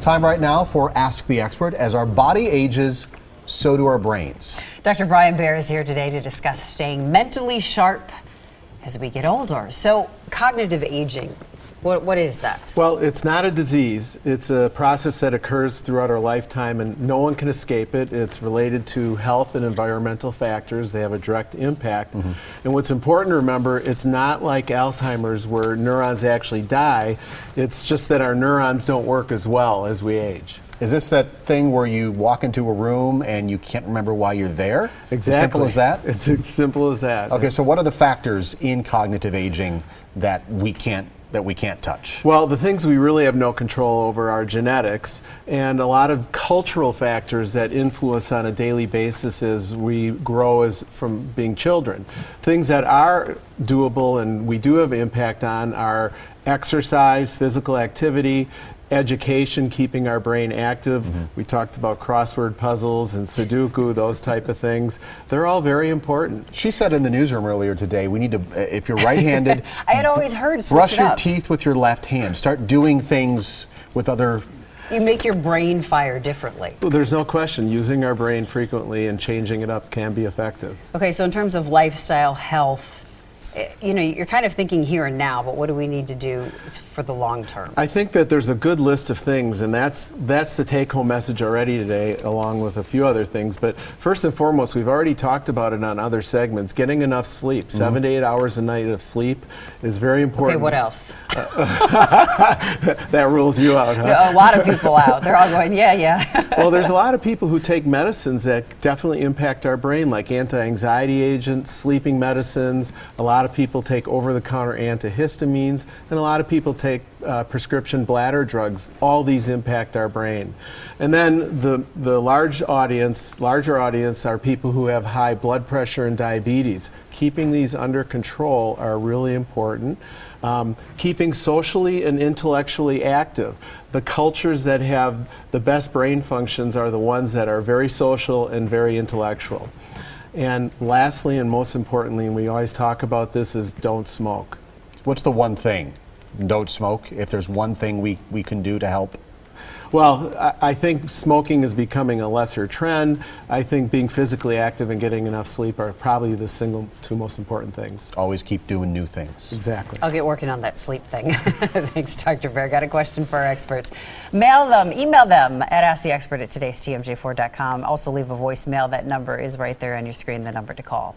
Time right now for Ask the Expert. As our body ages, so do our brains. Dr. Brian Baer is here today to discuss staying mentally sharp as we get older. So, cognitive aging, what is that? Well, it's not a disease. It's a process that occurs throughout our lifetime, and no one can escape it. It's related to health and environmental factors. They have a direct impact. And what's important to remember, it's not like Alzheimer's where neurons actually die. It's just that our neurons don't work as well as we age. Is this that thing where you walk into a room and you can't remember why you're there? Exactly. As simple as that? It's as simple as that. Okay, so what are the factors in cognitive aging that we can't touch? Well, the things we really have no control over are genetics and a lot of cultural factors that influence on a daily basis as we grow from being children. Things that are doable and we do have impact on are exercise, physical activity, education, keeping our brain active. We talked about crossword puzzles and Sudoku, those type of things. They're all very important. She said in the newsroom earlier today, we need to, if you're right-handed, I had always heard brush your teeth with your left hand. Start doing things with other... You make your brain fire differently. Well, there's no question. Using our brain frequently and changing it up can be effective. Okay, so in terms of lifestyle, health, you know, you're kind of thinking here and now, but what do we need to do for the long term? I think that there's a good list of things, and that's the take-home message already today, along with a few other things. But first and foremost, we've already talked about it on other segments. Getting enough sleep, 7 to 8 hours a night of sleep, is very important. Okay, what else? That rules you out, huh? No, a lot of people out. They're all going, yeah, yeah. Well, there's a lot of people who take medicines that definitely impact our brain, like anti-anxiety agents, sleeping medicines. A lot of people take over-the-counter antihistamines, and a lot of people take prescription bladder drugs. All these impact our brain. And then the larger audience are people who have high blood pressure and diabetes. Keeping these under control are really important. Keeping socially and intellectually active. The cultures that have the best brain functions are the ones that are very social and very intellectual. And lastly, and most importantly, and we always talk about this, is don't smoke. What's the one thing? Don't smoke. If there's one thing we can do to help. Well, I think smoking is becoming a lesser trend. I think being physically active and getting enough sleep are probably the two most important things. Always keep doing new things. Exactly. I'll get working on that sleep thing. Thanks, Dr. Baer. Got a question for our experts. Mail them, email them at AskTheExpert@today'stmj4.com. Also leave a voicemail. That number is right there on your screen, the number to call.